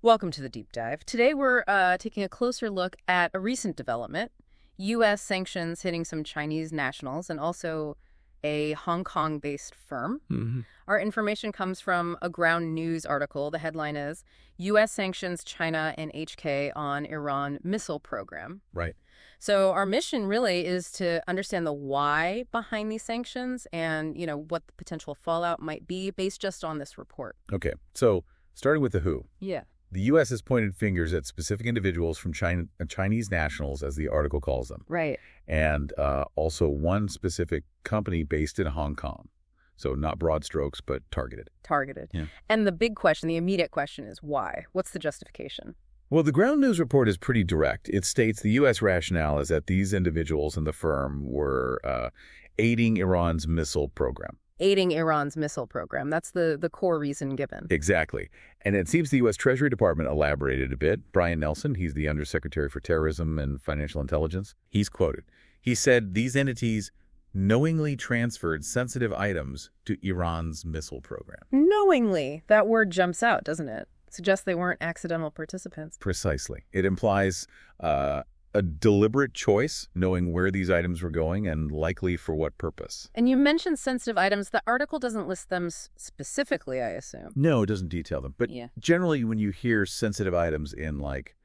Welcome to the deep dive. Today we're taking a closer look at a recent development, U.S. sanctions hitting some Chinese nationals and also a Hong Kong-based firm. Our information comes from a Ground News article. The headline is, U.S. sanctions China and HK on Iran missile program. Right. So our mission really is to understand the why behind these sanctions and, what the potential fallout might be based just on this report. Okay. So starting with the who. Yeah. The U.S. has pointed fingers at specific individuals from Chinese nationals, as the article calls them. Right. And also one specific company based in Hong Kong. So not broad strokes, but targeted. Targeted. Yeah. And the big question, the immediate question is why? What's the justification? Well, the Ground News report is pretty direct. It states the U.S. rationale is that these individuals and the firm were aiding Iran's missile program. Aiding Iran's missile program. That's the core reason given. Exactly. And it seems the U.S. Treasury Department elaborated a bit. Brian Nelson, he's the Undersecretary for Terrorism and Financial Intelligence. He's quoted. He said these entities knowingly transferred sensitive items to Iran's missile program. Knowingly. That word jumps out, doesn't it? Suggests they weren't accidental participants. Precisely. It implies a deliberate choice, knowing where these items were going and likely for what purpose. And you mentioned sensitive items. The article doesn't list them specifically, I assume. No, it doesn't detail them. But yeah. Generally, when you hear sensitive items in, like,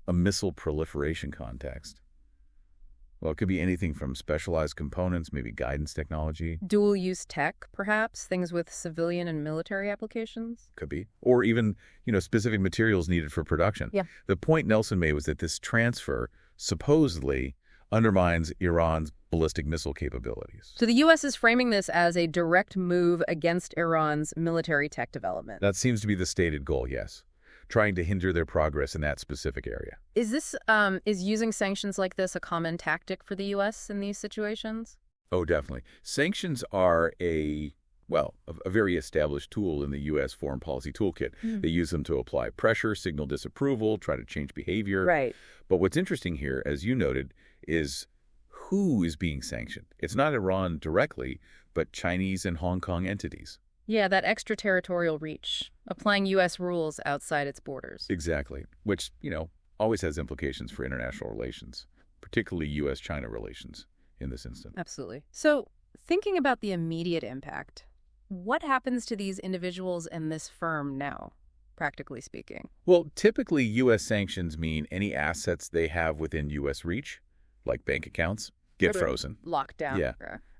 a missile proliferation context, well, it could be anything from specialized components, maybe guidance technology. Dual-use tech, perhaps? Things with civilian and military applications? Could be. Or even, specific materials needed for production. Yeah. The point Nelson made was that this transfer supposedly undermines Iran's ballistic missile capabilities. So the U.S. is framing this as a direct move against Iran's military tech development. That seems to be the stated goal, yes. Trying to hinder their progress in that specific area. Is this, is using sanctions like this a common tactic for the U.S. in these situations? Oh, definitely. Sanctions are a very established tool in the U.S. foreign policy toolkit. They use them to apply pressure, signal disapproval, try to change behavior. Right. But what's interesting here, as you noted, is who is being sanctioned. It's not Iran directly, but Chinese and Hong Kong entities. Yeah, that extraterritorial reach, applying U.S. rules outside its borders. Exactly, which, always has implications for international relations, particularly U.S.-China relations in this instance. Absolutely. So thinking about the immediate impact, what happens to these individuals and this firm now, practically speaking? Well, typically U.S. sanctions mean any assets they have within U.S. reach, like bank accounts, get frozen. Locked down. Yeah.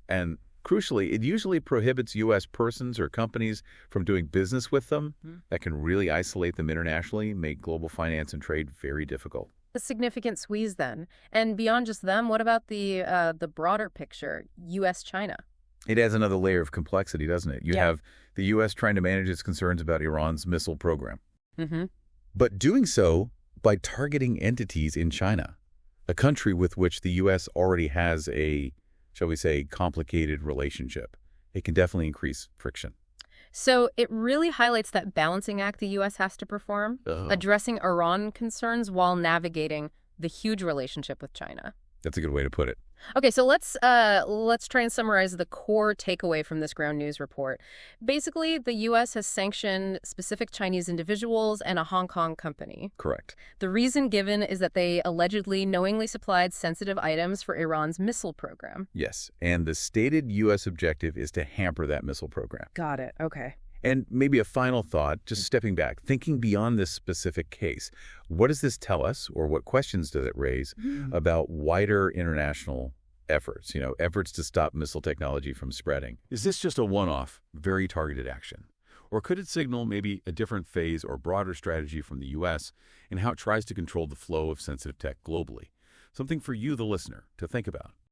And crucially, it usually prohibits U.S. persons or companies from doing business with them. That can really isolate them internationally, make global finance and trade very difficult. A significant squeeze then. And beyond just them, what about the broader picture, U.S.-China? It adds another layer of complexity, doesn't it? You have the U.S. trying to manage its concerns about Iran's missile program. But doing so by targeting entities in China, a country with which the U.S. already has a, shall we say, complicated relationship. It can definitely increase friction. So it really highlights that balancing act the U.S. has to perform, addressing Iran concerns while navigating the huge relationship with China. That's a good way to put it. Okay, so let's try and summarize the core takeaway from this Ground News report. Basically, the U.S. has sanctioned specific Chinese individuals and a Hong Kong company. Correct. The reason given is that they allegedly knowingly supplied sensitive items for Iran's missile program. Yes, and the stated U.S. objective is to hamper that missile program. Got it. Okay. And maybe a final thought, just stepping back, thinking beyond this specific case. What does this tell us, or what questions does it raise about wider international efforts, efforts to stop missile technology from spreading? Is this just a one-off, very targeted action? Or could it signal maybe a different phase or broader strategy from the U.S. in how it tries to control the flow of sensitive tech globally? Something for you, the listener, to think about.